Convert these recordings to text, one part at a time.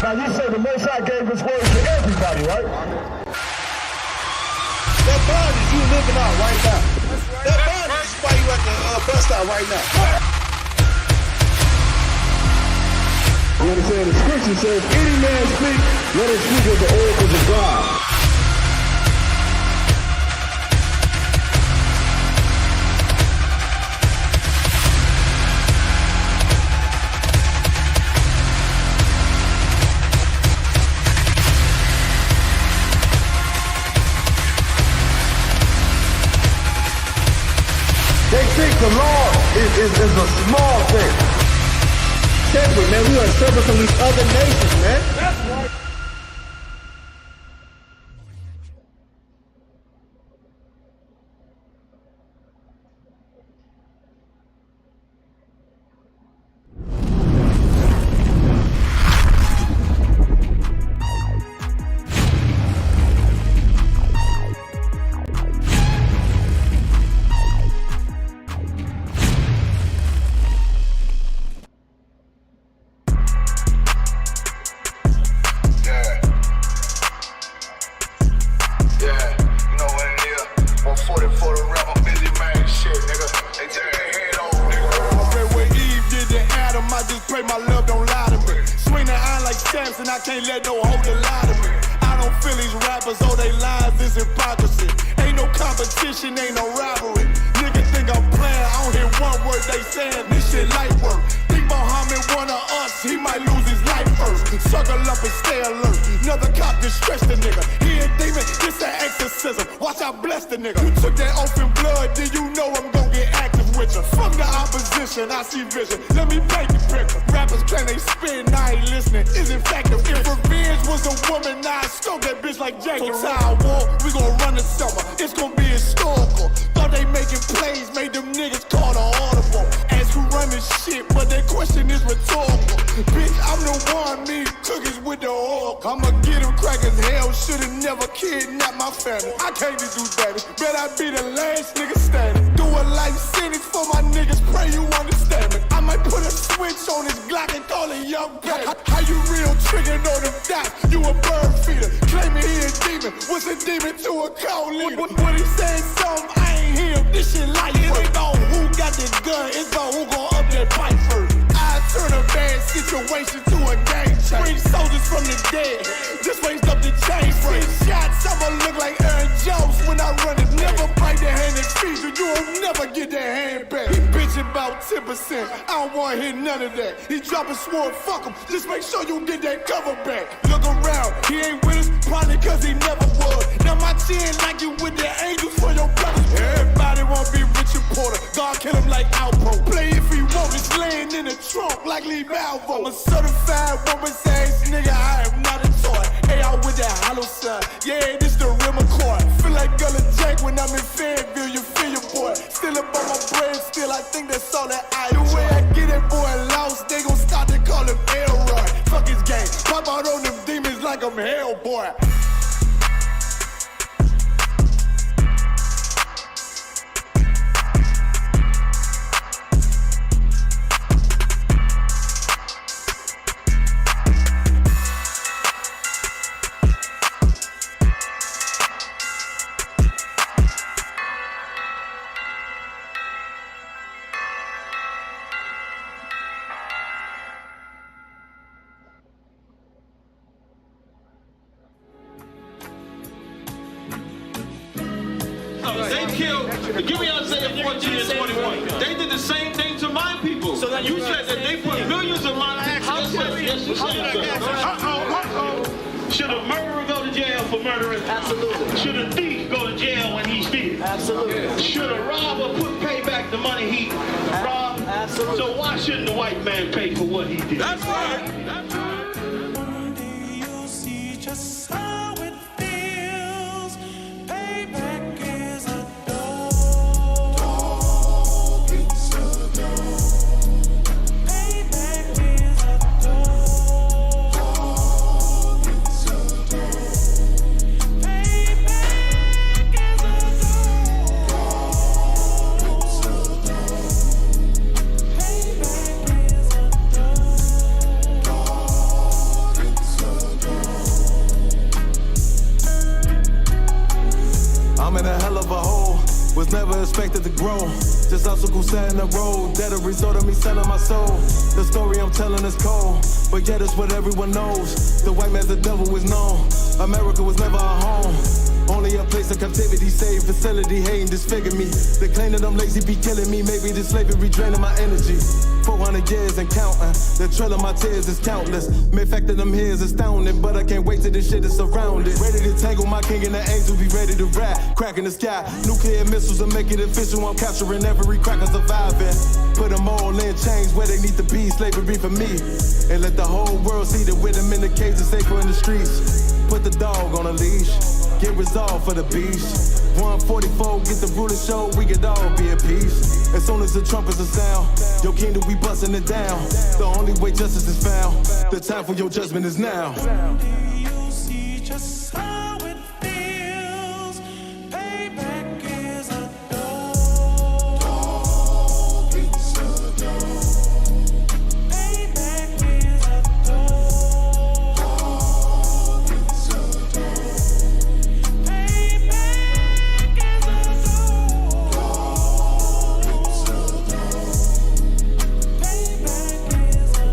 Now you say the Most High gave his word to everybody, right? That bond is you living out right now. That bond is why you at the bus stop right now. You understand? The scripture says, any man speak, let him speak of the oracles of God. They think the law is a small thing. Separate, man. We are separate from these other nations, man. That's right. I can't let no holder lie to me. I don't feel these rappers, oh they lies is hypocrisy. Ain't no competition, ain't no rivalry. Niggas think I'm playing, I don't hear one word they saying, this shit light work. Think Muhammad one of us, he might lose his life first. Circle up and stay alert, another cop distress the nigga. He a demon, this an exorcism, watch I bless the nigga. You took that oath in blood, then you know I'm gon' get active with you. From the opposition, I see vision, let me paint the picture. Rappers claim they spin, I ain't listening, is in fact the if revenge was a woman, now I stroke that bitch like Jacob. So Tower War, we gon' run the summer, it's gon' be historical. Thought they making plays, made them niggas call the audible. Ask who run this shit, but that question is rhetorical. Bitch, I'm the one, me cookies with the oil. I'ma get them crackers, hell, should've never kidnapped my family. I can't just do that, bet I be the last nigga standing. Do a life sentence for my niggas, pray you understand me. I might put a switch on this Glock and call it Young Baby. How you real trigger know them dots? You a bird feeder, claiming he a demon. What's a demon to a cold leader? What he saying something, I ain't hear. This shit light. It ain't about who got the gun, it's about who gon' up that fight first. I turn a bad situation to a game changer. Bring soldiers from the dead, just raised up the chain frame. Shots, I'ma look like Aaron Jones when I run it. Never bite the hand and feed you, you won't never get that hand back. He bitching about 10%, I don't wanna hear none of that. He dropping sword, fuck him, just make sure you get that cover back. Look around, he ain't with us, probably cause he never was. Now my chin like you with the angels for your brothers. Everybody wanna be Richard Porter, God kill him like Alpo. Play if he want, it's laying in the trunk like Lee Malvo. I'm a certified woman's ass nigga, I am not a toy. Hey, out with that hollow side, yeah, this the real McCoy. Feel like Gullah Jack when I'm in Fayetteville, you feel your boy. Still up on my brain, still I think that's all that I do. The way I get it, boy, lost, they gon' start to call him Elroy. Fuck his game, pop out on them demons like I'm Hellboy. They killed, give me Isaiah 14 and 21. They did the same thing to my people. So that you said that they put millions of my actions. Should a murderer go to jail for murdering? Absolutely. Should a thief go to jail when he steals? Absolutely. Should a robber pay back the money he robbed? Absolutely. So why shouldn't the white man pay for what he did? That's right. That's right. You'll see just how it feels. Payback is a dog. It's a dog. Payback is a dog. It's a dog. Payback is a dog. It's a dog. Payback is a dog. gold. That a result of me selling my soul. The story I'm telling is cold, but yet it's what everyone knows. The white man's the devil is known. America was never our home. Only a place of captivity, save facility, hating, disfigure me. They claim that I'm lazy, be killing me. Maybe this slavery draining my energy. 400 years and counting. The trail of my tears is countless. Main fact that I'm here is astounding, but I can't wait till this shit is surrounded. Ready to tangle my king and the angels, be ready to rap. Cracking the sky, nuclear missiles will make it official. I'm capturing every cracker surviving. Put them all in chains where they need to be. Slavery for me. And let the whole world see that with them in the cage is safer in the streets. Put the dog on a leash. Get resolved for the beast. 144, get the ruler show, we could all be at peace. As soon as the trumpets are sound, your kingdom, we busting it down. The only way justice is found, the time for your judgment is now. You see just how it feels. Payback is a dog. It's a dog. Payback is a dog. It's a dog. Payback is a dog. It's a dog. Payback is a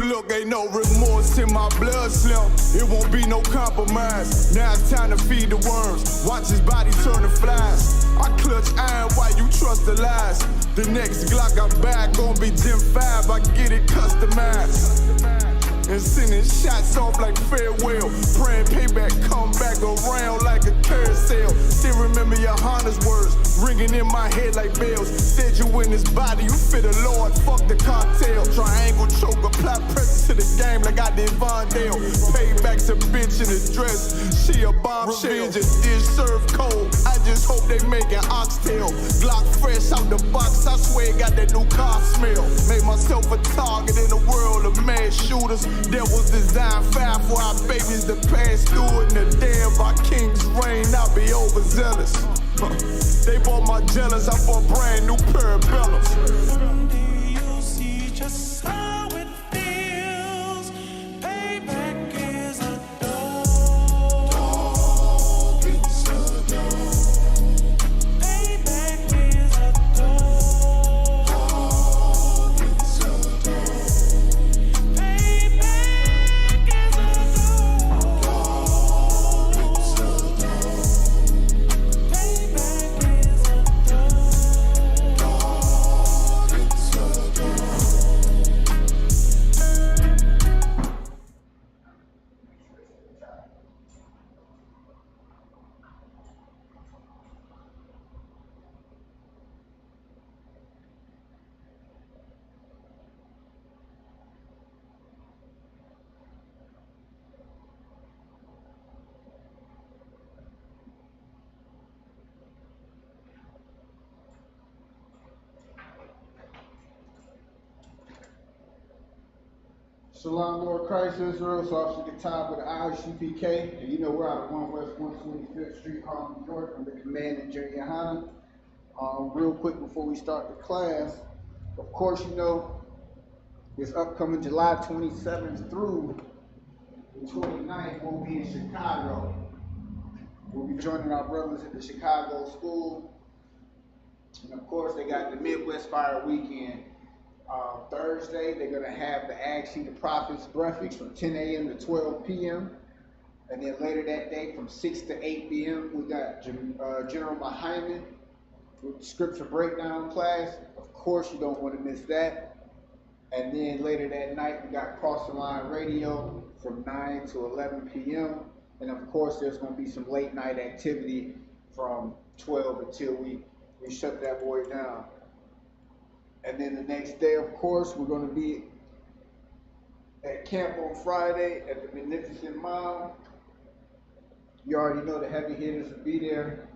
Look, ain't no remorse in my blood slim. It won't be no compromise. Now it's time to feed the worms. Watch his body turn to flies. I clutch iron while you trust the lies. The next Glock I buy gon' be Gen 5. I get it customized. And sending shots off like farewell. Praying payback come back around like a carousel. Still remember Yohanna's words ringing in my head like bells. Said you in this body, you fit the Lord, fuck the cartel. Triangle choke, apply pressure to the game like I did Vondale. Payback's a bitch in a dress, she a bombshell. Revenge is dish served cold, I just hope they making oxtail. Glock fresh out the box, I swear it got that new car smell. Made myself a target in the world of mass shooters. That was designed fire for our babies to pass through it. In the day of our king's reign, I'll be overzealous. They bought my jealous, I bought brand new parabellums. Do you see just how it feels? Payback is a dog. It's a dog. Payback is a dog. It's a dog. Payback is a dog. It's a dog. Payback is a dog. It's a dog. Shalom, Lord Christ, Israel, so Officer Qatar with the I.S.U.P.K. And you know we're out of 1 West 125th Street, Harlem, New York. I'm the commandant, GEN.YAHANNA. Real quick before we start the class, of course, you know, this upcoming July 27th through the 29th, we'll be in Chicago. We'll be joining our brothers at the Chicago school. And of course, they got the Midwest Fire Weekend. Thursday, they're going to have the Ask the Prophets breakfast from 10 a.m. to 12 p.m. And then later that day from 6 to 8 p.m., we got General Muhammad with the scripture breakdown class. Of course, you don't want to miss that. And then later that night, we got Cross the Line Radio from 9 to 11 p.m. And of course, there's going to be some late night activity from 12 until we shut that boy down. And then the next day, of course, we're going to be at camp on Friday at the Magnificent Mall. You already know the heavy hitters will be there.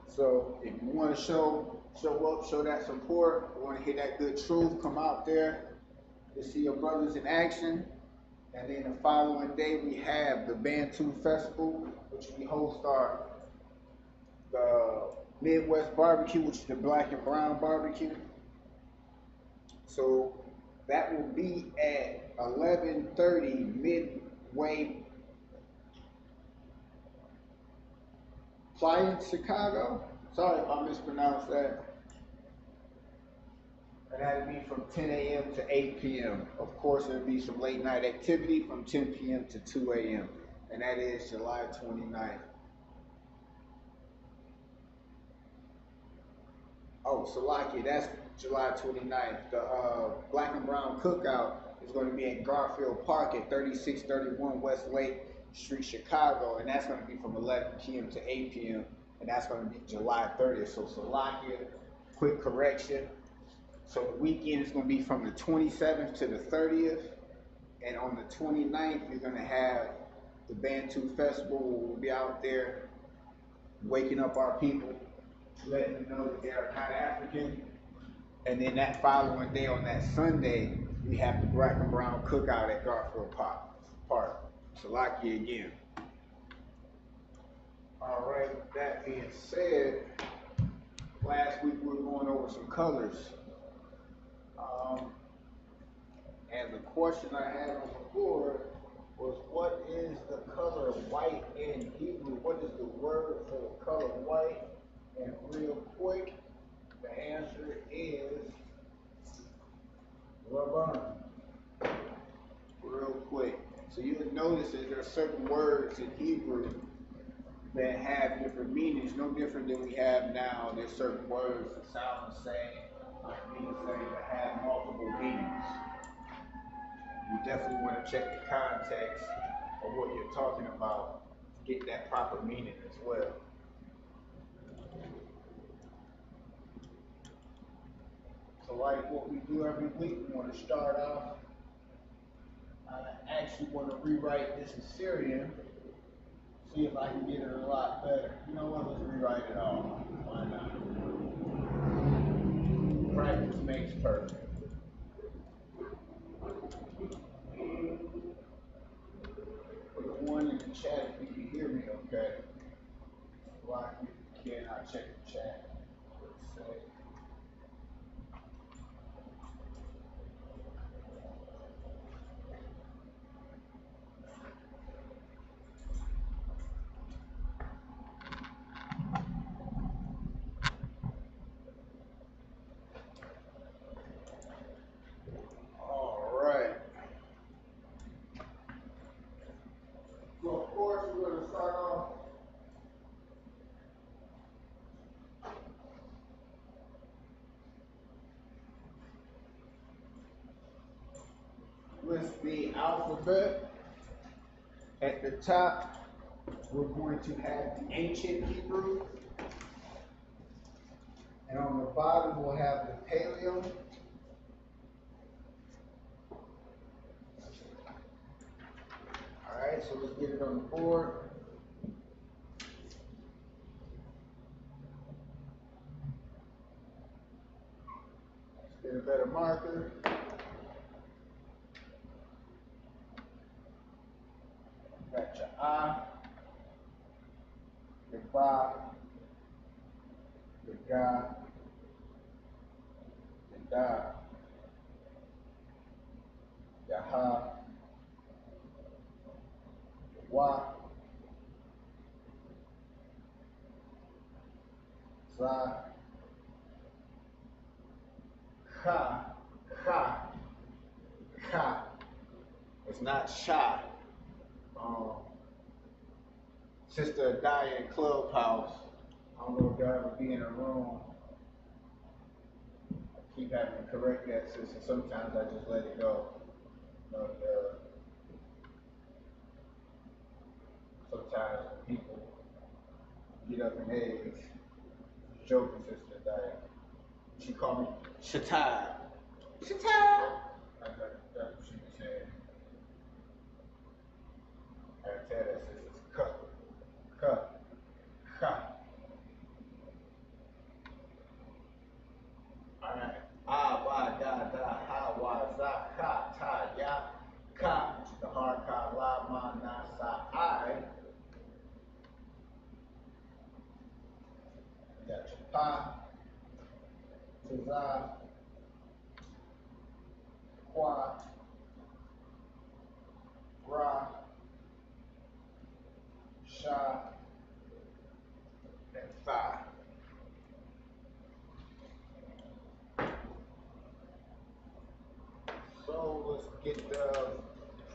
So if you want to show up, show that support, you want to hear that good truth, come out there to see your brothers in action. And then the following day, we have the Bantu Festival, which we host the Midwest Barbecue, which is the black and brown barbecue. So that will be at 11:30 Midway Flying Chicago. Sorry if I mispronounced that. And that'll be from 10 a.m. to 8 p.m. Of course, there'll be some late night activity from 10 p.m. to 2 a.m. And that is July 29th. Oh, Salaki, that's July 29th. The Black and Brown Cookout is going to be in Garfield Park at 3631 West Lake Street, Chicago, and that's going to be from 11 p.m. to 8 p.m. and that's going to be July 30th. So Salakia, quick correction. So the weekend is going to be from the 27th to the 30th, and on the 29th, you're going to have the Bantu Festival. We'll be out there waking up our people, letting them know that they are not African. And then that following day, on that Sunday, we have the Black and Brown Cookout at Garfield Park. Salaki again. All right, with that being said, last week we were going over some colors. And the question I had on the board was, what is the color white in Hebrew? What is the word for the color white? And real quick, the answer is Laban. Real quick. So you'll notice that there are certain words in Hebrew that have different meanings, no different than we have now. There's certain words that sound the same, like mean the same, but have multiple meanings. You definitely want to check the context of what you're talking about to get that proper meaning as well. So like what we do every week, we want to start off. I actually want to rewrite this Assyrian, see if I can get it a lot better. You know what, let's rewrite it all. Why not? Practice makes perfect. Put a 1 in the chat if you can hear me okay. Why if you can, I'll check the chat. With the alphabet, at the top, we're going to have the ancient Hebrew, and on the bottom, we'll have the Paleo. All right, so let's get it on the board. Let's get a better marker. Got your I, your Ba, your Ga, your Da, your Ha, your Wa, Za, Ka, Ka. It's not Sha. Sister Adaya in Clubhouse. I don't know if y'all ever be in a room. I keep having to correct that, sister. Sometimes I just let it go. But, sometimes people get up in age. Joking, Sister Adaya. She called me Shatai. Shatai! That's what she was saying. I tell that sister, cut. Alright. Ah, ba, da, ha, wa, za, ka, ta, ya, ka, which is the hard ka, la, ma, na, sa, I. You got your pa, za, qua, ra, sha,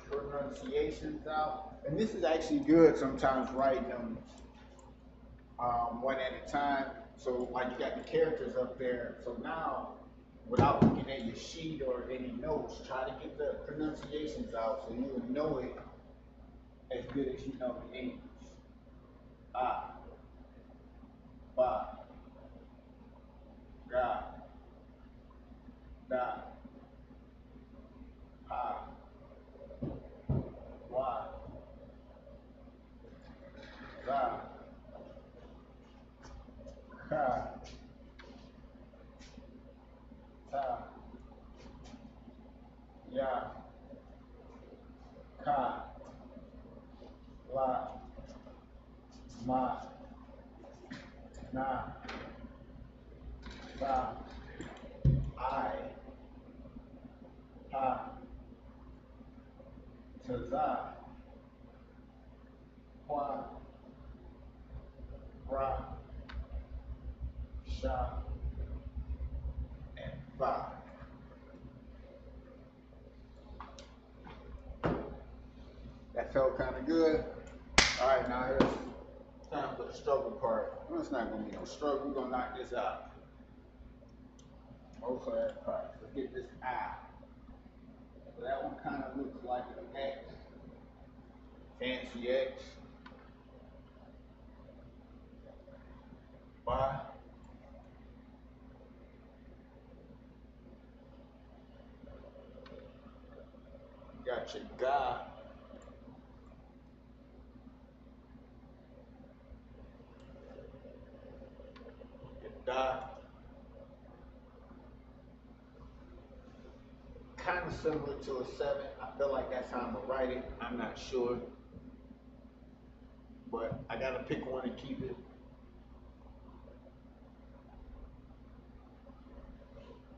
pronunciations out. And this is actually good sometimes writing them one at a time. So like you got the characters up there. So now, without looking at your sheet or any notes, try to get the pronunciations out so you will know it as good as you know the English. Ah, ba, ga, da, ha, wa, za, ka, ta, ya, ka, la, ma, na, sa, I, ha, za, wa, ra, sha, and ba. That felt kind of good. All right, now here's time for the struggle part. Well, it's not gonna be no struggle. We're gonna knock this out. Most of that part. Let's get this I. So that one kind of looks like an X. Fancy X. Ba. You got your Ga. Your Da. Kind of similar to a 7. I feel like that's how I'm gonna write it. I'm not sure. But I gotta pick one and keep it.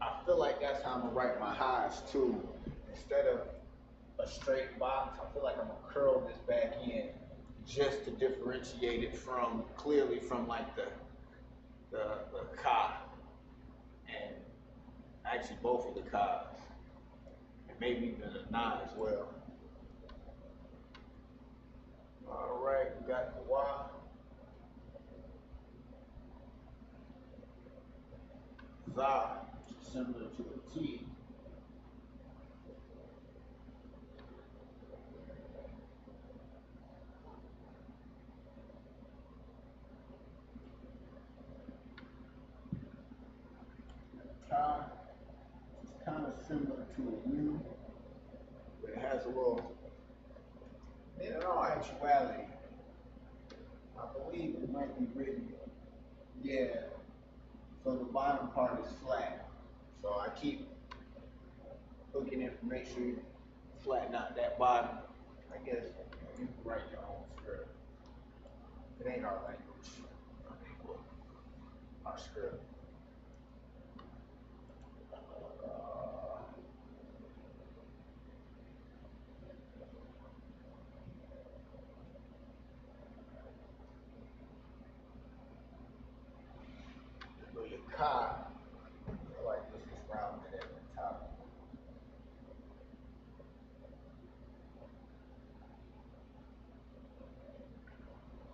I feel like that's how I'm gonna write my highs too. Instead of a straight box, I feel like I'm gonna curl this back in just to differentiate it from clearly from like the ka and actually both of the kas and maybe even the na as well. All right, we got the wa. Za, similar to a T. Ka is kind of similar to a U, but it has a little, in all actuality, I believe it might be written, yeah, so the bottom part is flat. So I keep looking at to make sure you flatten out that bottom. I guess you can write your own script. It ain't our language. I think our script. So your ka, I feel like this is rounded at the top.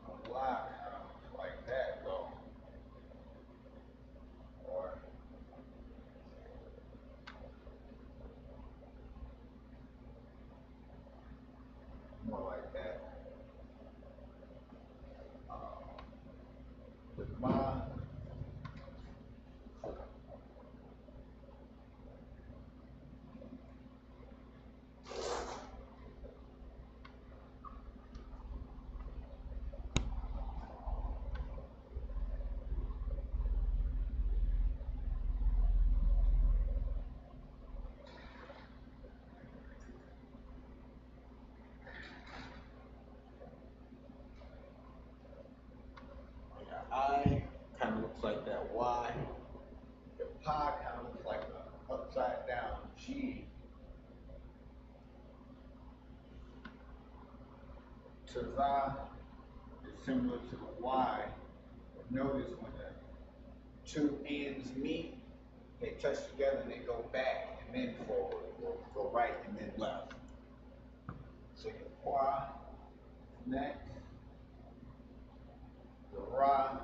A lot like that though. Or more like that. The ma. I kind of looks like that Y. The Pa kind of looks like an upside down G. Za is similar to the Y. But notice when the two ends meet, they touch together and they go back and then forward, or go right and then left. So your Qua next, the Ra,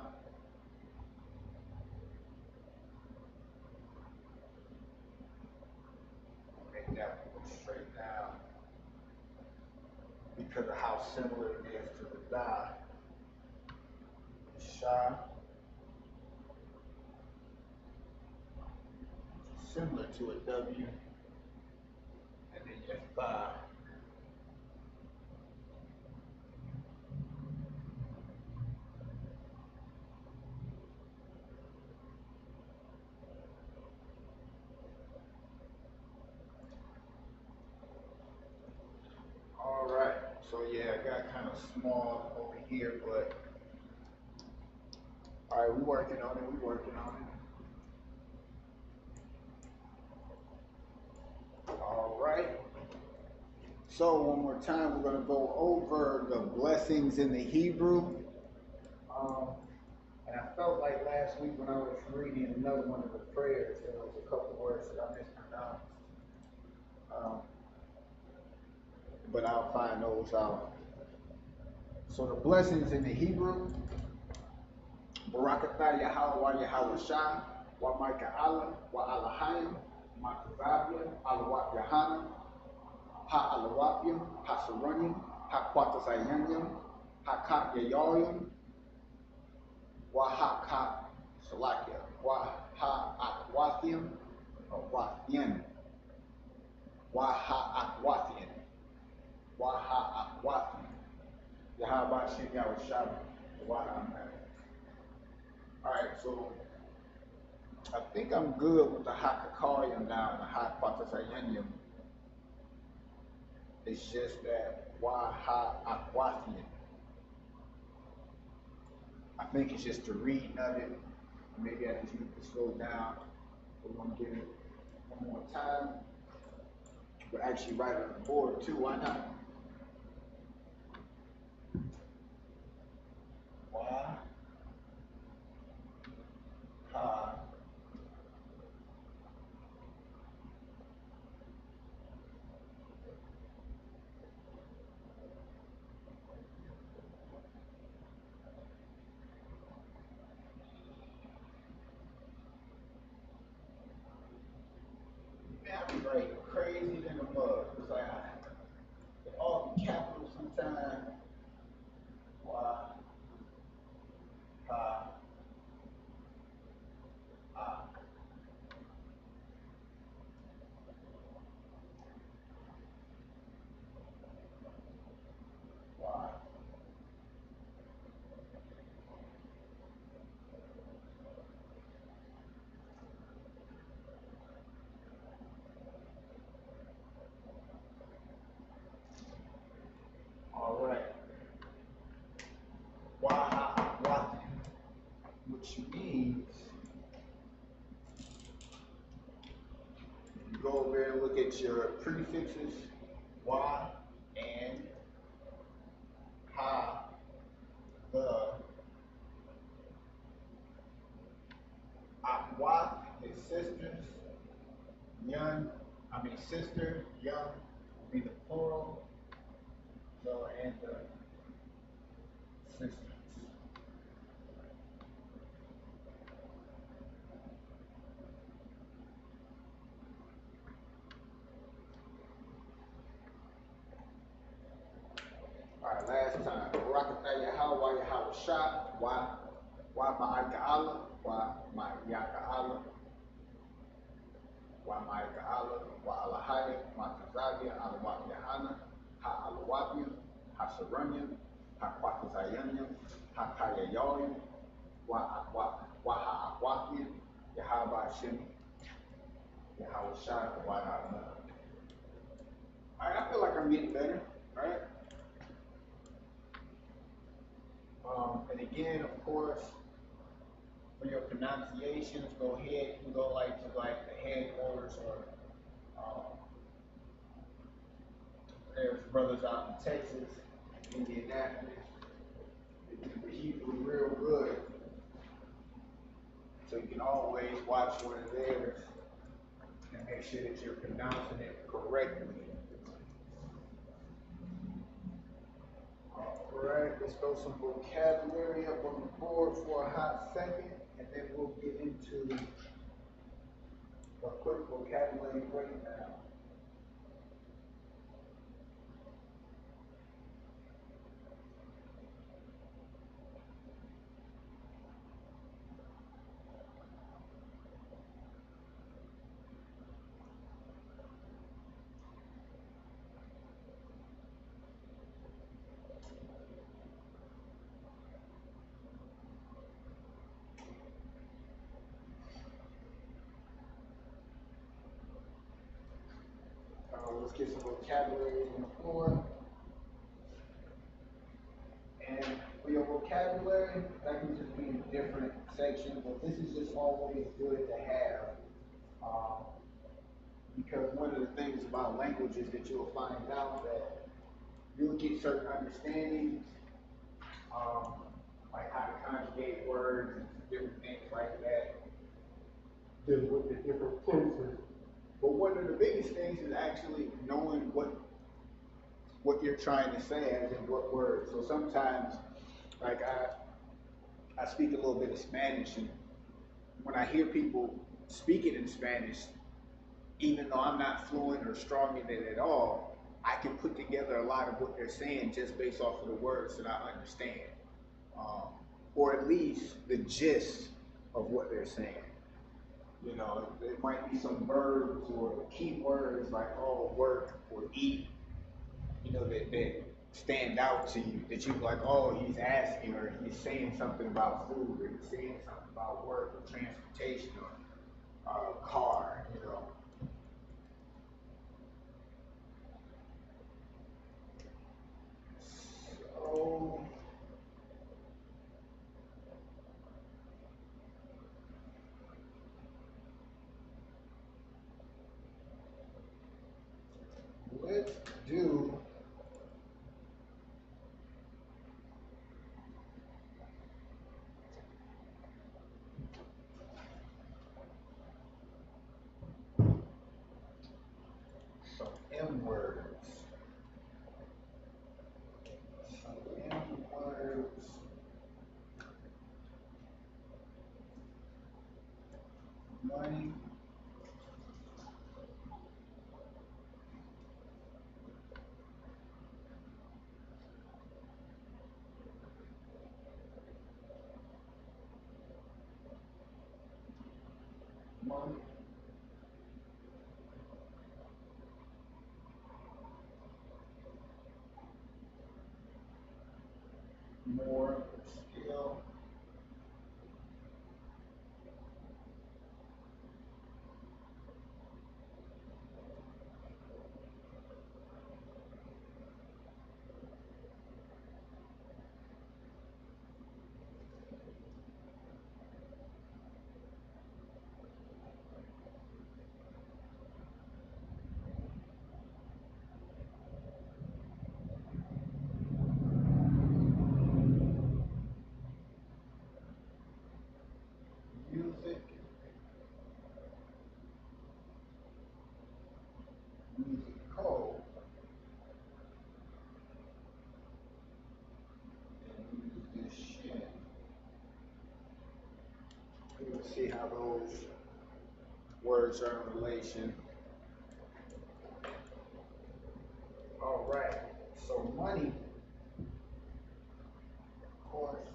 make that go straight down because of how similar it is to the Da. Sha, similar to a W, and then your Tha. All right, so yeah, I got kind of small over here, but all right, we working on it, All right. So one more time, we're going to go over the blessings in the Hebrew. And I felt like last week when I was reading another one of the prayers, there was a couple words that I mispronounced. But I'll find those out. So the blessings in the Hebrew, barak Yahawah Bahasham Yahawashi, wa Alahayim, Yahawah Bahasham Yahawashi, Yahawashi, Alright, so I think I'm good with the Hakakarium now and the Hakwatasayanyam. It's just that Waha'akwathian. I think it's just the reading of it. Maybe I just need to slow down. We're going to give it one more time. We'll actually write it on the board too. Why not? Why? Ha. I be writing crazy than a mug. It's like all the capitals sometimes. Why? Ha. Ah. Why? All right. Waha'akwathian, which means you go over there and look at your prefixes, wa and ha, the. Akwath is sisters, sister, young will be the plural. So, and the sisters. Alright, last time. Barak Yahawah Bahasham Yahawashi, wa Ma'ayaka wa Alahaya, Matazavia, Alawat Yahanna, Alawapia, Hasaranya, Hakwatazayanya, Hakayayaya, Waha'akwapia, Yahabashim, Yahawashi, wa ahtham. Alright, I feel like I'm getting better, alright? And again, of course, for your pronunciations, go ahead and go to the headquarters or there's brothers out in Texas, Indianapolis. They do the Hebrew real good. So you can always watch one of theirs and make sure that you're pronouncing it correctly. Alright, let's throw some vocabulary up on the board for a hot second, and then we'll get into a quick vocabulary breakdown. Let's get some vocabulary on the floor. And for your vocabulary, that can just be in different sections, but this is just always good to have. Because one of the things about language is that you'll find out that you'll get certain understandings, like how to conjugate words and different things like that, dealing with the different tenses. But one of the biggest things is actually knowing what you're trying to say, as in what words. So sometimes, like I speak a little bit of Spanish, and when I hear people speaking in Spanish, even though I'm not fluent or strong in it at all, I can put together a lot of what they're saying just based off of the words that I understand, or at least the gist of what they're saying. You know, there might be some verbs or key words like work or eat, you know, that stand out to you, that you're like, oh, he's asking, or he's saying something about food, or he's saying something about work or transportation or car, you know. So let's do some M words. Some M words. Money. Money. More skill. Music. Musical. And musician. We'll see how those words are in relation. All right. So money, of course,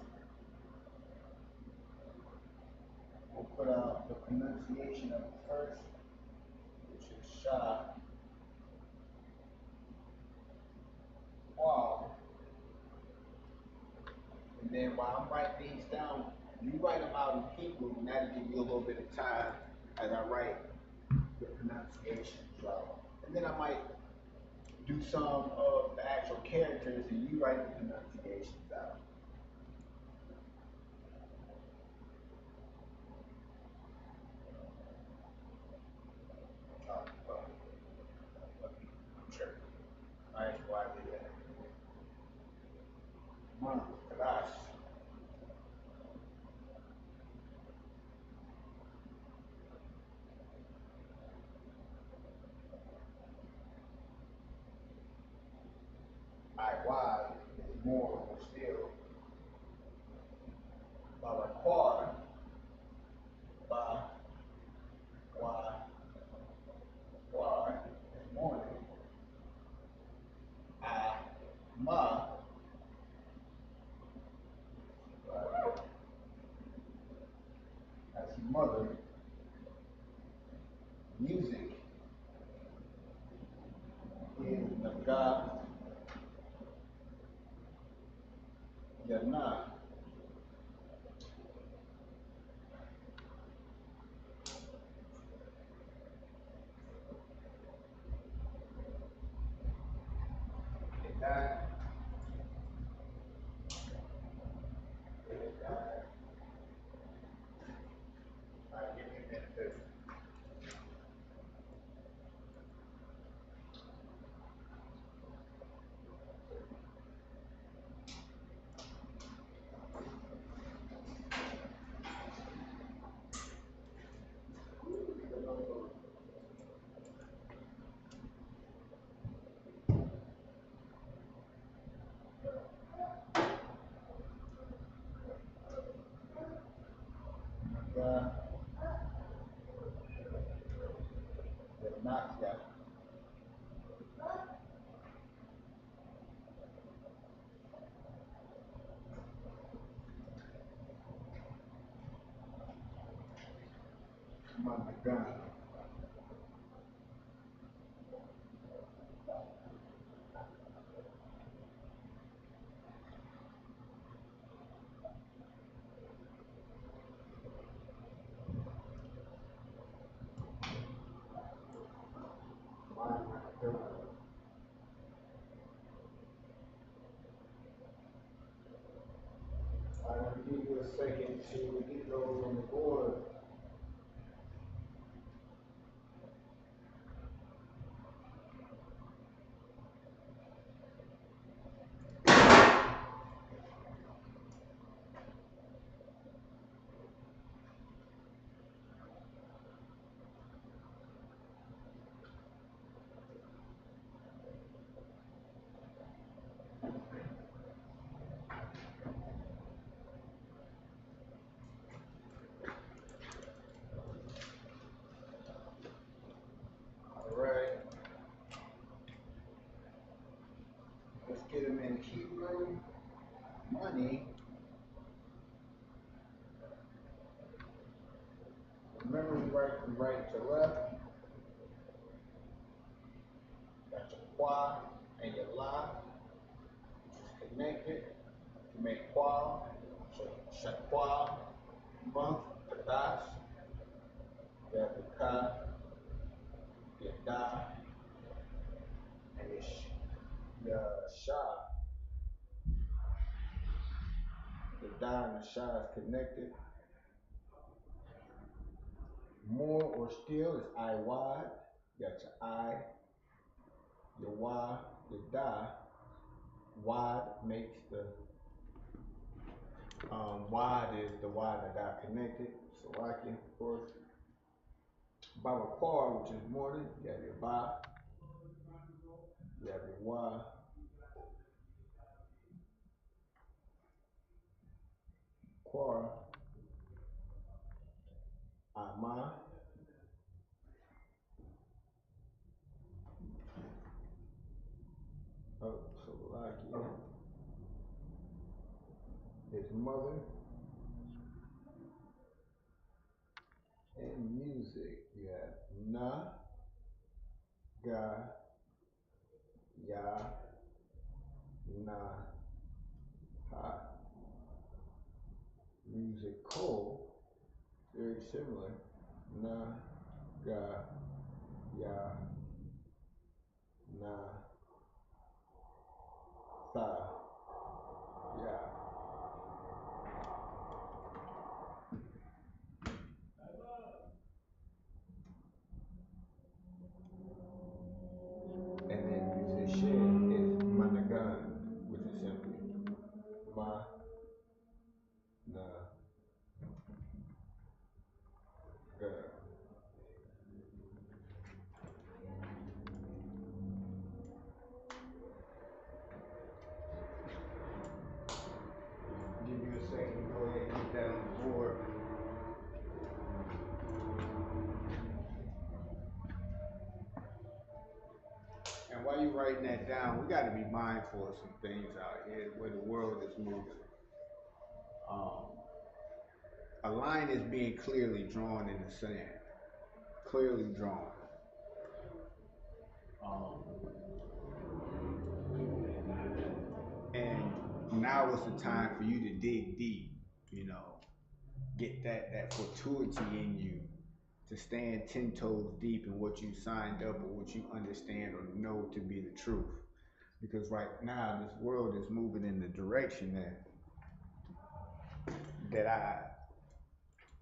we'll put out the pronunciation of it first, which is Sha. Wow. And then while I'm writing these down, you write them out in Hebrew, and that'll give you a little bit of time as I write the pronunciation. And then I might do some of the actual characters, and you write the pronunciations out. Sure. I ain't why I do that. Qadash. I.Y. is more, mother. Music is Naga Yana. It died. It died. Alright, give me a minute, baby. Not yet. My God. My God. I'm going to give you a second to get those on the board. All right. Let's get them in Hebrew. Money. Remember, we write from right to left. Got your qua and your la, which is connected to make qua. So shakwa, month, Qadash. You have your ka, your da, and your sha. The da and the sha is connected. More or still is I wad. You got your I, your wa, your da. Wad makes the wad is the wad that got connected. So I can, of course. Barakar, which is morning, you have your ba, you have your wa, quar, ama, oh, so like his mother, and music, you have na, ga, ya, na, ha. Musical, very similar, na, ga, ya, na, tha, ya. And then musician is managan, which is simply ma, na, ga. Give you a second to go ahead and get that on the board. And while you're writing that down, we got to be mindful of some things out here where the world is moving. A line is being clearly drawn in the sand, clearly drawn. And now is the time for you to dig deep, get that fortuity in you to stand 10 toes deep in what you signed up or what you understand or know to be the truth. Because right now this world is moving in the direction that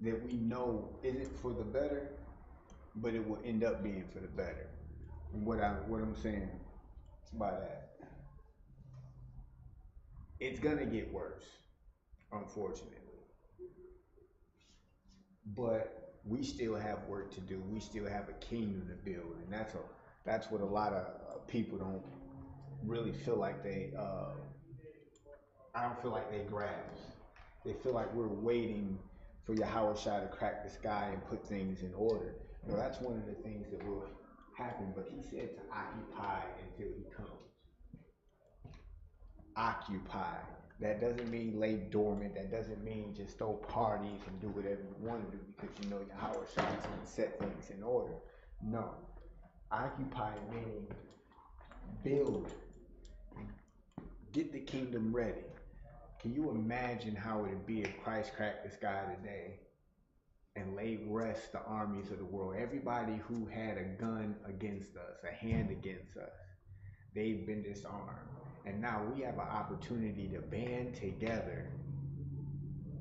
we know isn't for the better, but it will end up being for the better. And what I'm saying by that, it's gonna get worse, unfortunately. But we still have work to do. We still have a kingdom to build, and that's what a lot of people don't really feel like I don't feel like they grasp. They feel like we're waiting for Yahawashi to crack the sky and put things in order. That's one of the things that will happen, but he said to occupy until he comes. Occupy. That doesn't mean lay dormant. That doesn't mean just throw parties and do whatever you want to do because Yahawashi is going to set things in order. No. Occupy meaning build. Get the kingdom ready. Can you imagine how it would be if Christ cracked the sky today and laid rest the armies of the world? Everybody who had a gun against us, a hand against us, they've been disarmed. And now we have an opportunity to band together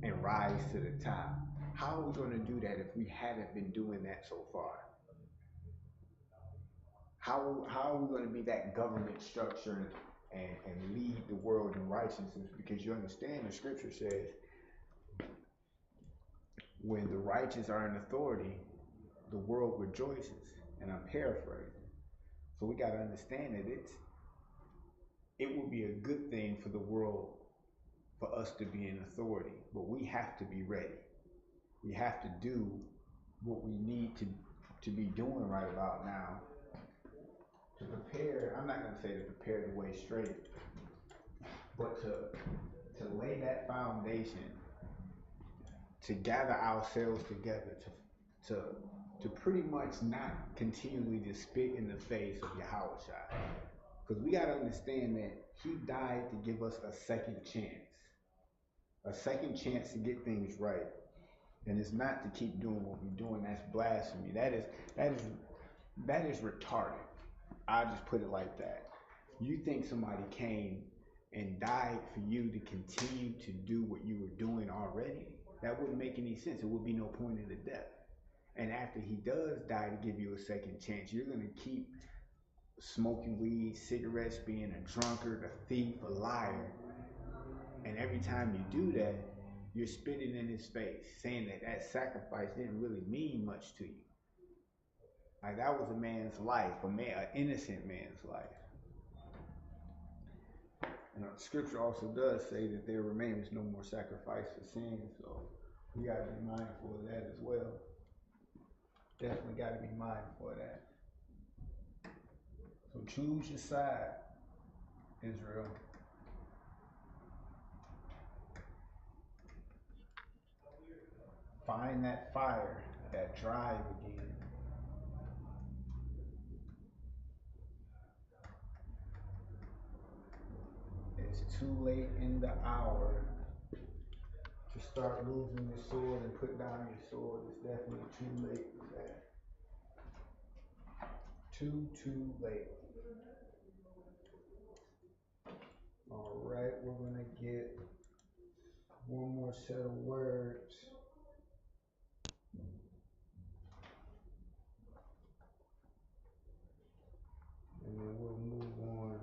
and rise to the top. How are we going to do that if we haven't been doing that so far? How are we going to be that government structure and lead the world in righteousness? Because you understand the scripture says when the righteous are in authority, the world rejoices. And I'm paraphrasing. So we got to understand that it will be a good thing for the world for us to be in authority, but we have to be ready. We have to do what we need to be doing right about now to prepare. I'm not going to say to prepare the way straight, but to lay that foundation, to gather ourselves together, to pretty much not continually to spit in the face of Yahawashi. Because we got to understand that he died to give us a second chance. A second chance to get things right. And it's not to keep doing what we're doing. That's blasphemy. That is retarded. I'll just put it like that. You think somebody came and died for you to continue to do what you were doing already? That wouldn't make any sense. It would be no point in the death. And after he does die to give you a second chance, you're going to keep smoking weed, cigarettes, being a drunkard, a thief, a liar. And every time you do that, you're spitting in his face, saying that sacrifice didn't really mean much to you. Like that was a man's life, an innocent man's life. And scripture also does say that there remains no more sacrifice for sin, so we got to be mindful of that as well. Definitely got to be mindful of that. So choose your side, Israel. Find that fire, that drive again. It's too late in the hour to start losing your sword and put down your sword. It's definitely too late for that. Too late. All right, we're going to get one more set of words. And then we'll move on.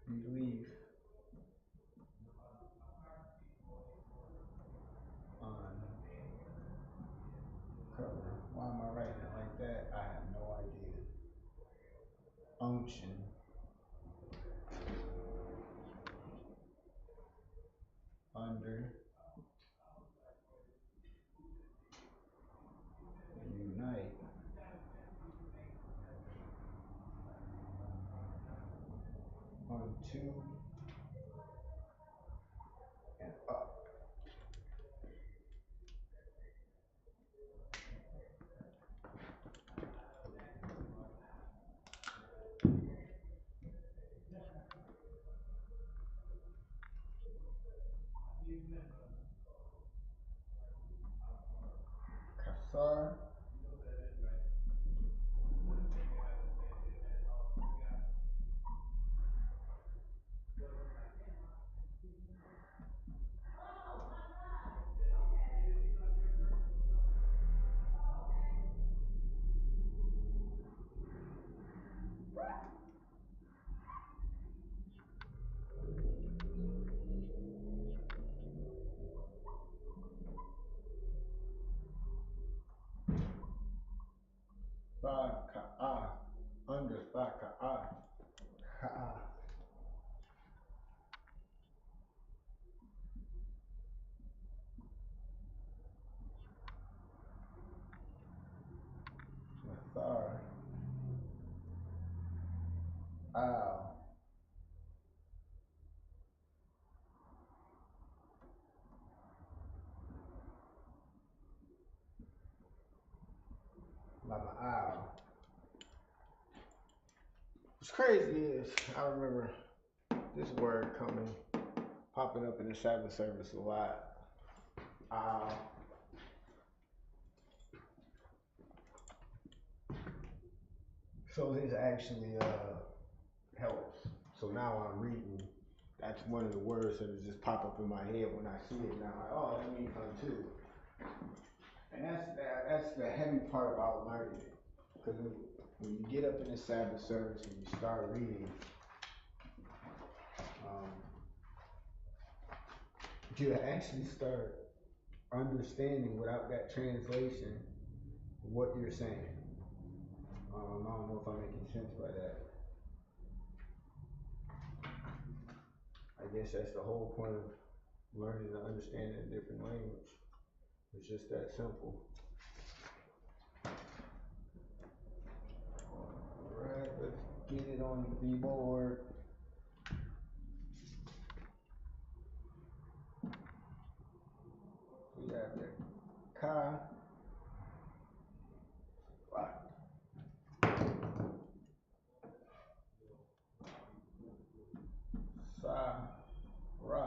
relief on cover. Why am I writing it like that? I have no idea. Unction. Under. Unite. Unto. And up. Kasar. Ba-ka-ah. Under ba-ka-ah. Ka-ah. Mathar. Ow. Lama ow. What's crazy is I remember this word popping up in the Sabbath service a lot. So this actually helps. So now I'm reading. That's one of the words that just pop up in my head when I see it. And I'm like, oh, that means unto. And that's the heavy part about learning it. Because when you get up in the Sabbath service and you start reading, you actually start understanding without that translation what you're saying. I don't know if I'm making sense by that. I guess that's the whole point of learning to understand a different language. It's just that simple. Alright, let's get it on the board. We have there Ka, Ra. Sa, Ra,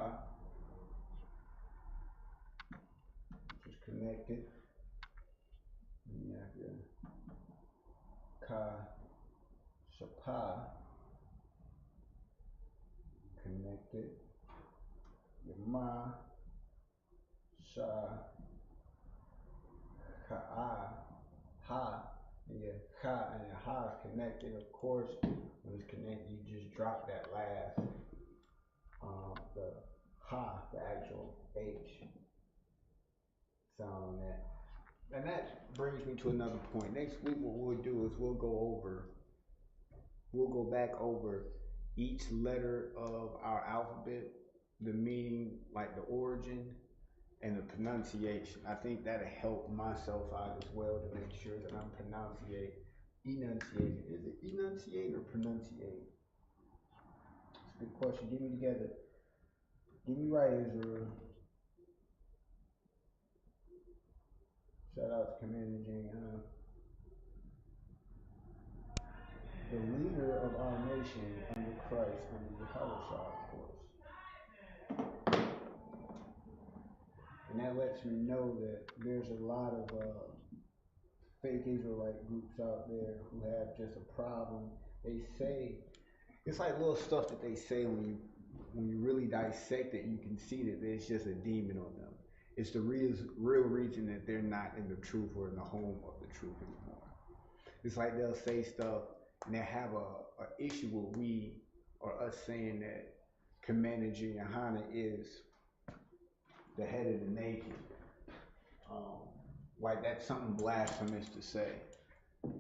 which is connected. And you have your Ka, Shapa, connected. Your Ma, Sha, Ka'a, Ha, and your Ka and your Ha is connected. Of course, when it's connected, you just drop that last, the Ha, the actual H sound on that. And that brings me to another point. Next week, what we'll do is we'll go back over each letter of our alphabet, the meaning, like the origin, and the pronunciation. I think that'll help myself out as well to make sure that I'm enunciating. Is it enunciate or pronunciate? It's a good question. Get me together. Get me right, Israel. Shout out to Commander GEN.YAHANNA. The leader of our nation under Christ, under Yahawah, of course. And that lets me know that there's a lot of fake Israelite groups out there who have just a problem. They say, it's like little stuff that they say when you really dissect it, you can see that there's just a demon on them. It's the real reason that they're not in the truth or in the home of the truth anymore. It's like they'll say stuff and they have a issue with we or us saying that Commander GEN.YAHANNA is the head of the nation. Like that's something blasphemous to say.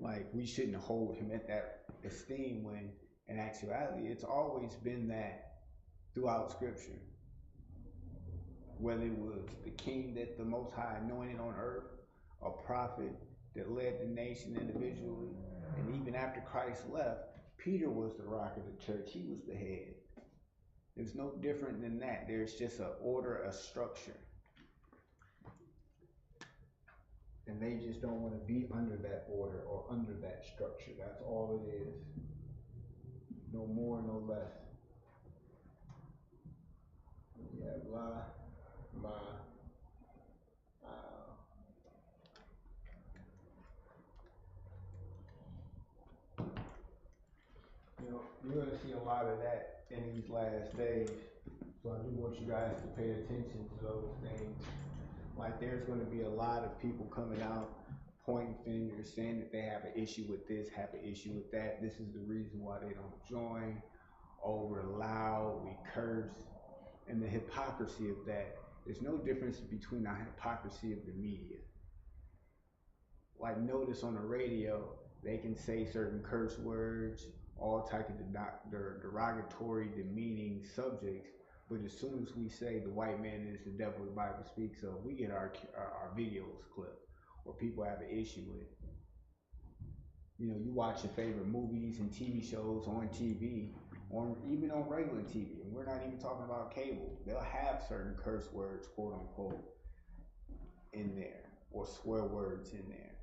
Like we shouldn't hold him at that esteem when in actuality it's always been that throughout scripture. Whether it was the king that the Most High anointed on earth, a prophet that led the nation individually, and even after Christ left, Peter was the rock of the church. He was the head. It's no different than that. There's just an order, a structure. And they just don't want to be under that order or under that structure. That's all it is. No more, no less. You have La, Ma, you know, you're going to see a lot of that in these last days. So I do want you guys to pay attention to those things. Like there's going to be a lot of people coming out pointing fingers, saying that they have an issue with this, have an issue with that. This is the reason why they don't join. Oh, we're loud, we curse. And the hypocrisy of that. There's no difference between the hypocrisy of the media. Like notice on the radio, they can say certain curse words, all type of derogatory, demeaning subjects. But as soon as we say the white man is the devil the Bible speaks of, we get our videos clipped, or people have an issue with it. You know, you watch your favorite movies and TV shows on TV, even on regular TV, and we're not even talking about cable. They'll have certain curse words, quote unquote, in there, or swear words in there.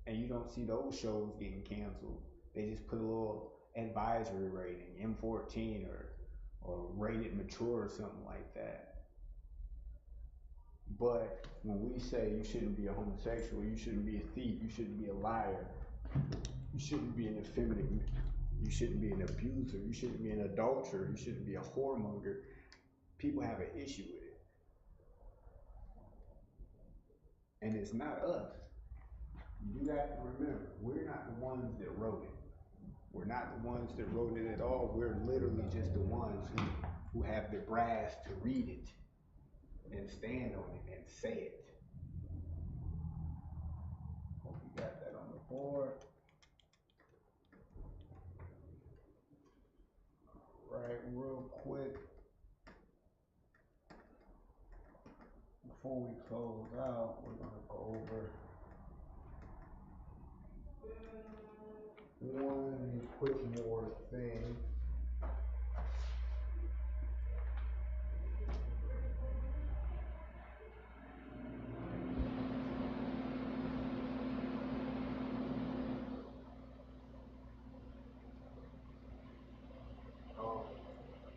And you don't see those shows getting canceled. They just put a little advisory rating, M14 or rated mature or something like that. But when we say you shouldn't be a homosexual, you shouldn't be a thief, you shouldn't be a liar, you shouldn't be an effeminate, you shouldn't be an abuser, you shouldn't be an adulterer, you shouldn't be a whoremonger, people have an issue with it. And it's not us. You have to remember, we're not the ones that wrote it. We're not the ones that wrote it at all. We're literally just the ones who have the brass to read it and stand on it and say it. Hope you got that on the board. All right, real quick, before we close out, we're gonna go over one quick more thing.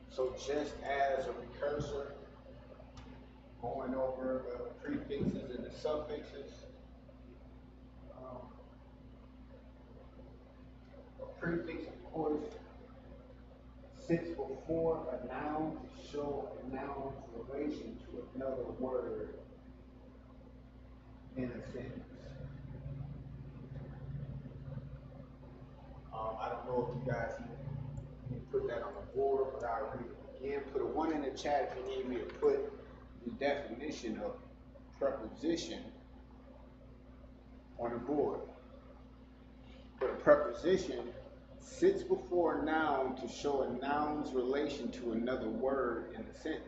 So just as a precursor, going over the prefixes and the suffixes, a prefix, of course, sits before a noun to show a noun's relation to another word in a sentence. I don't know if you guys can put that on the board, but I'll read it again. Put a 1 in the chat if you need me to put the definition of preposition on the board. But a preposition sits before a noun to show a noun's relation to another word in the sentence.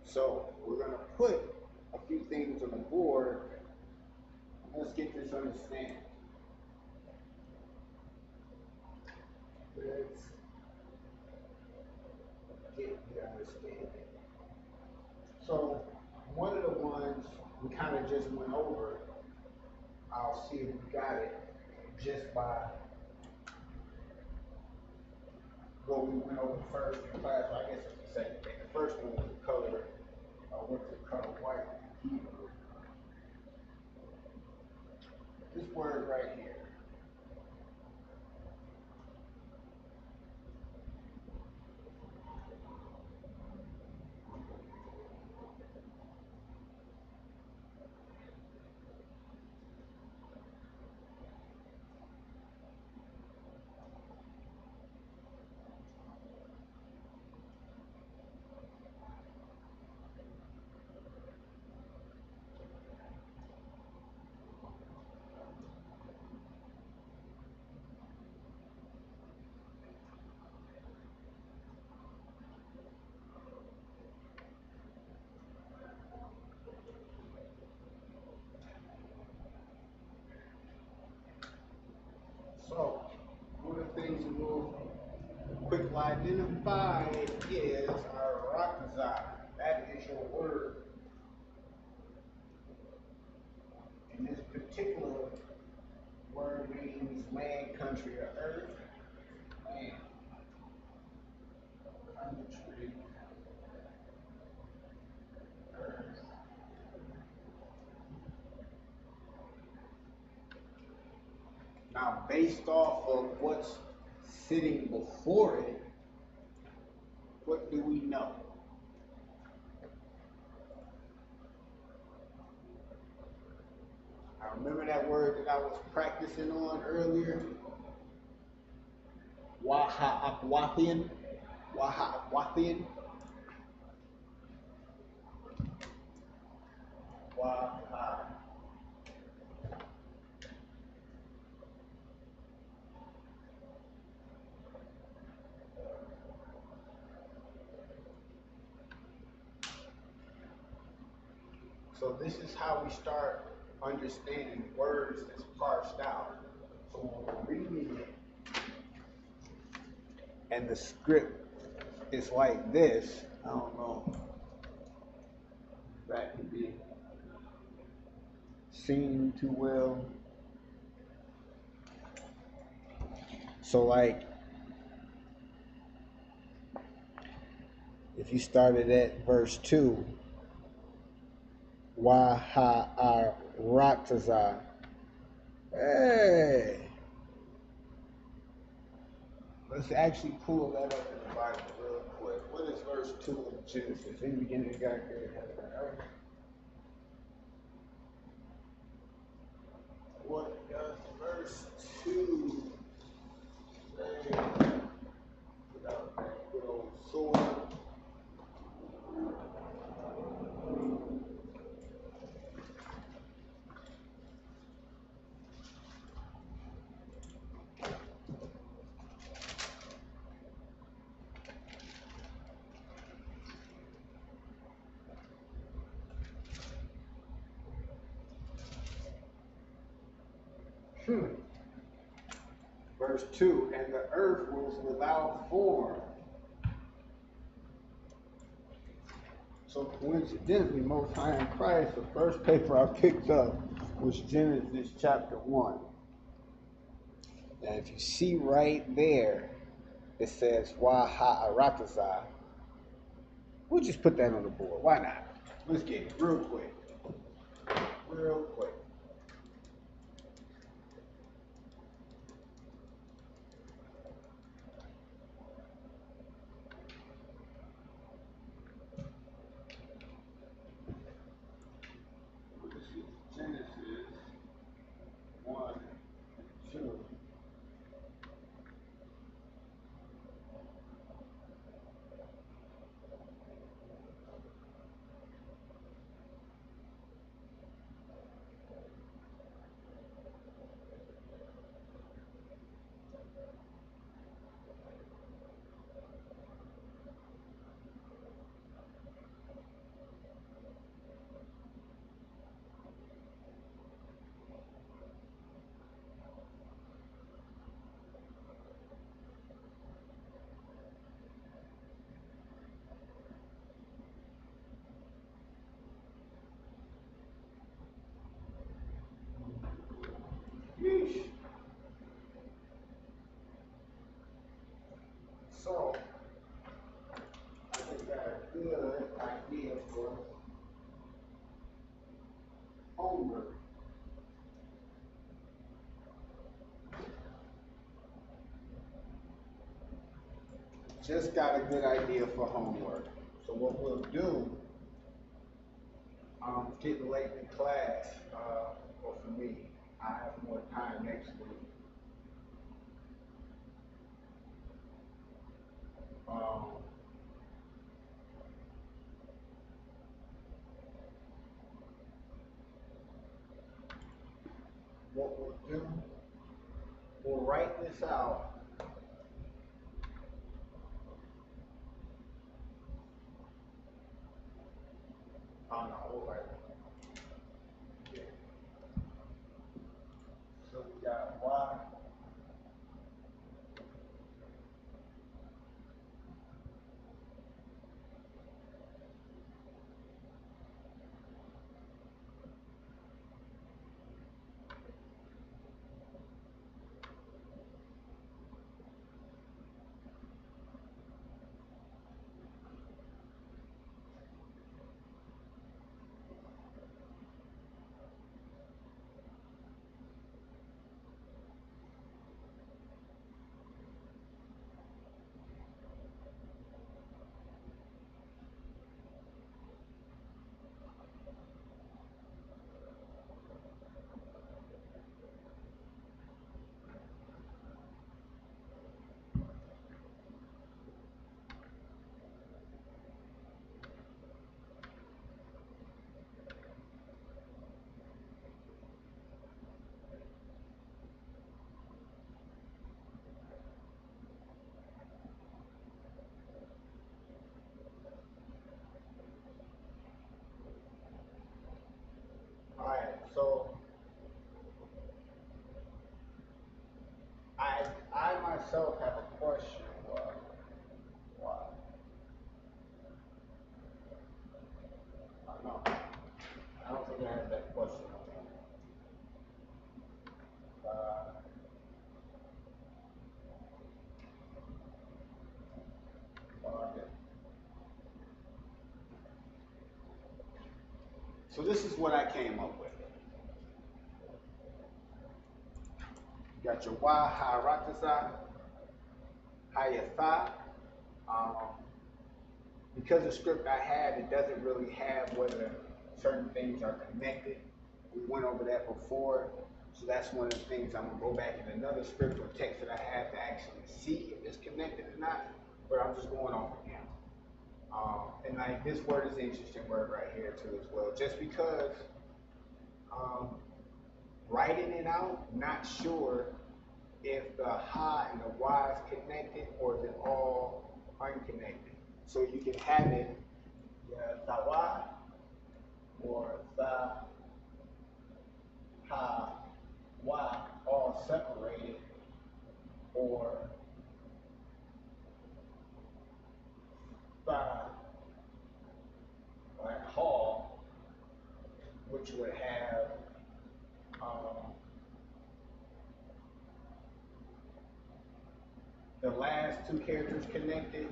So we're going to put a few things on the board. Let's get this understanding. Let's get the understanding. So one of the ones we kind of just went over, I'll see if we got it just by what we went over first in class. Well, I guess it's the second thing. The first one was the color, what's the color white in Hebrew. This word right here. quick will identify it is Arakazai. That is your word. And this particular word means land, country, or earth. Land, country, earth. Now, based off of what's sitting before it, what do we know? I remember that word that I was practicing on earlier. Waha'akwathian. Waha'akwathian. Waha. So this is how we start understanding words that's parsed out. So when we're reading it, and the script is like this, I don't know if that can be seen too well. So like, if you started at verse 2, Waha'arakazai. Hey! Let's actually pull that up in the Bible real quick. What is verse 2 of Genesis? In the beginning, God created heaven and earth. What does verse 2 say? Without that good old sword. Verse 2, and the earth was without form. So coincidentally, Most High in Christ, the first paper I picked up was Genesis chapter 1. And if you see right there, it says Waha'arakazai. We'll just put that on the board. Why not? Let's get it real quick. Real quick. This is Genesis 1 and 2. Yeesh. So, I think got a good idea for homework. Just got a good idea for homework. So what we'll do, getting late in class, or for me, I have more time next week. What we'll do, we'll write this out. Oh no, we'll write it. Yeah. So we got Y. So this is what I came up with. You got your Y, Haratasa, Hayatha. Because the script I have, it doesn't really have whether certain things are connected. We went over that before, so that's one of the things I'm gonna go back in another script or text that I have to actually see if it's connected or not, but I'm just going off of him. And like this word is an interesting word right here too as well, just because writing it out, not sure if the ha and the y is connected or is it all unconnected. So you can have it tawa or tha ha wa all separated, or tha like hall, which would have the last two characters connected,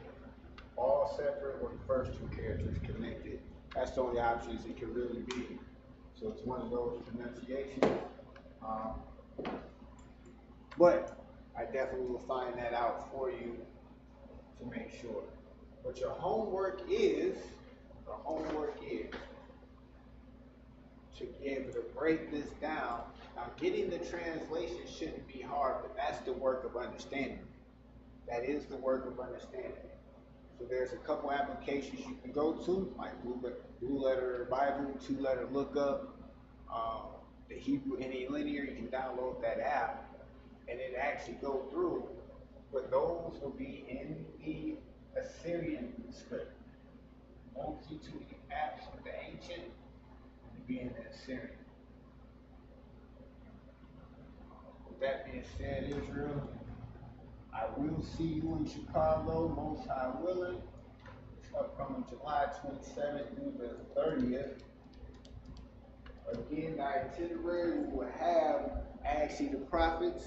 all separate, or the first two characters connected. That's the only options it can really be. So it's one of those pronunciations. But I definitely will find that out for you to make sure. But your homework is to be able to break this down. Now, getting the translation shouldn't be hard, but that's the work of understanding. That is the work of understanding. So there's a couple applications you can go to, like Blue Letter Bible, 2-letter lookup, the Hebrew Linear. You can download that app, and it actually go through. But those will be in the Assyrian script. Multitude of apps of the ancient will be in the Assyrian. With that being said, Israel, I will see you in Chicago, most high willing. It's upcoming July 27th through the 30th. Again, the itinerary, we will have actually the prophets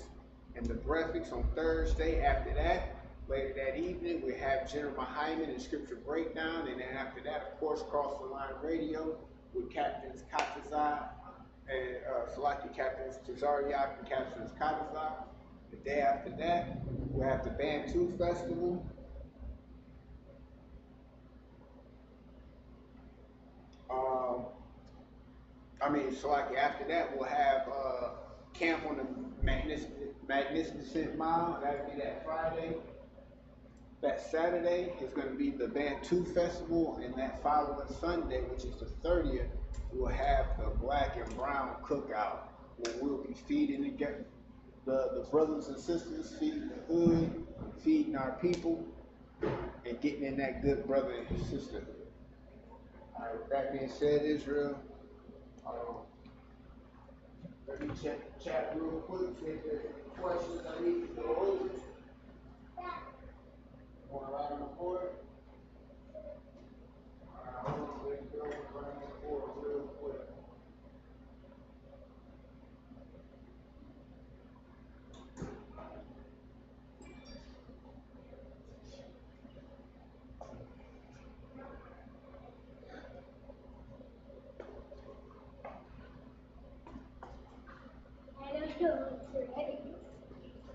and the breakfast on Thursday. After that, later that evening, we have General Hyman and scripture breakdown. And then after that, of course, Cross the Line Radio with Captains Katazai and Salaki Captains Tazariak and Captains Katazai. The day after that, we'll have the Bantu Festival. After that, we'll have Camp on the Magnificent Mile. That'll be that Friday. That Saturday is going to be the Bantu Festival, and that following Sunday, which is the 30th, we'll have the Black and Brown Cookout, where we'll be feeding the brothers and sisters, feeding the hood, feeding our people, and getting in that good brother and sisterhood. All right, with that being said, Israel, let me check the chat real quick, see if there's any questions I need to go over. Going right on the board. All right, I'm going to go right on the board real quick.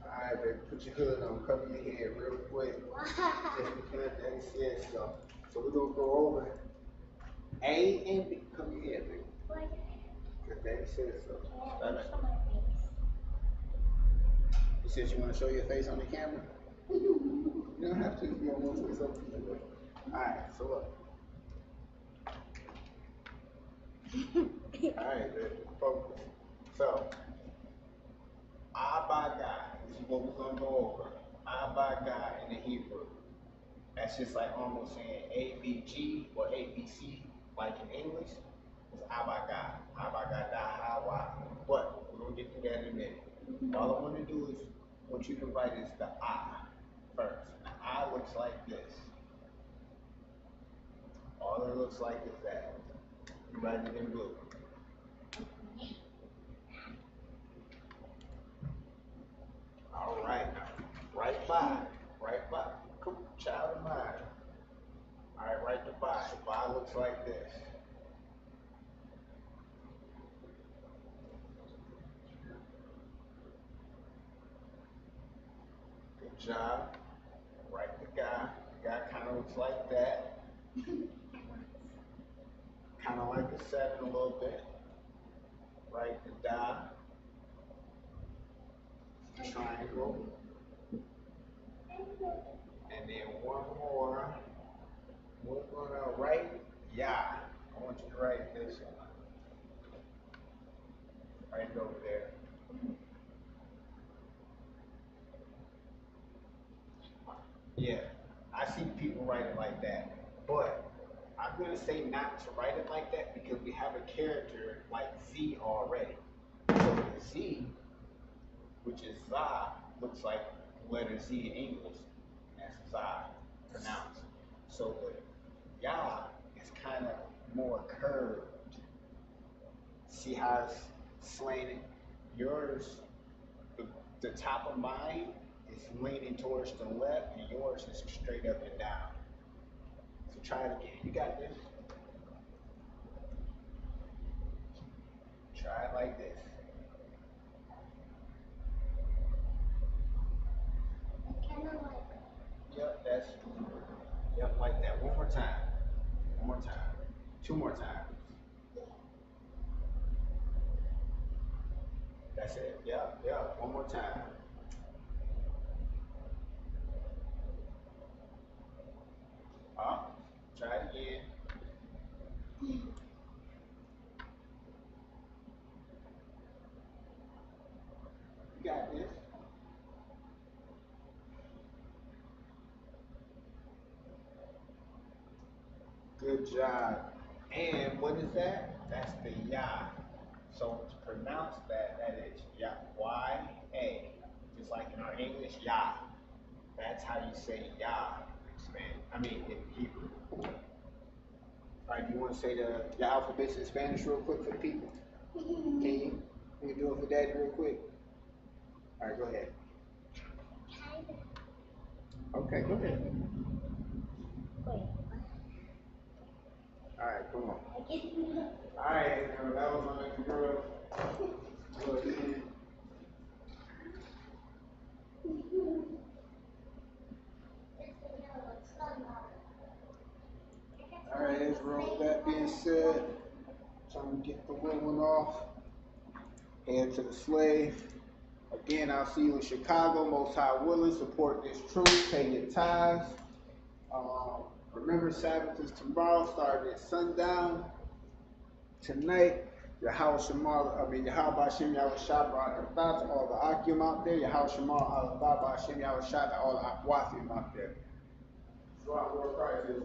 Alright, baby, put your hood on, cover your head real quick. Just because they said so. So we're going to go over A and B. Cover your head, baby. Because Daddy said so. You said you want to show your face on the camera? You don't have to if you don't want to. It's up to you. Alright, so look. Alright, baby, focus. So, Abba God, this is what we're going to go over. Abba God in the Hebrew. That's just like almost saying ABG or ABC, like in English. It's Abba God. Abba God, Yahawah. But we're going to get to that in a minute. All I want to do is, what you can write is the I first. The I looks like this. All it looks like is that. You write it in blue. All right, right by, come child of mine. All right, right to by. The by looks like this. job. Write the guy. The guy kind of looks like that. Kind of like a 7 a little bit. Write the die. Triangle. And then one more. We're gonna write Yah. I want you to write this one. Write it over there. Yeah, I see people write it like that, but I'm gonna say not to write it like that because we have a character like Z already. So the Z, which is Za, looks like letter Z in English. That's Za, pronounced. So the Yah is kind of more curved. See how it's slanted? Yours, the top of mine is leaning towards the left, and yours is straight up and down. So try it again. You got this. Try it like this. Yep, yep, like that. One more time. One more time. 2 more times. That's it. Yep, yep. One more time. Try it again. You got this. Good job. And what is that? That's the Yah. So to pronounce that, that is Yah. Y-A. Just like in our English, Yah. That's how you say Yah in Spanish. I mean, in Hebrew. All right, you want to say your alphabets in Spanish real quick for the people? Can you? Can you do it for Daddy real quick? All right, go ahead. Okay, go ahead. All right, come on. All right, that was my little girl. Go ahead. All right, Israel, with that being said, trying to get the little one off. Head to the slave. Again, I'll see you in Chicago. Most High willing, support this truth, pay your tithes. Remember, Sabbath is tomorrow, starting at sundown. Tonight, Yahawah Bahasham Yahawashi, all the ahtham out there. Bahasham Yahawashi, all the ahtham out there. Shalam Yahawah Bahasham Yahawashi.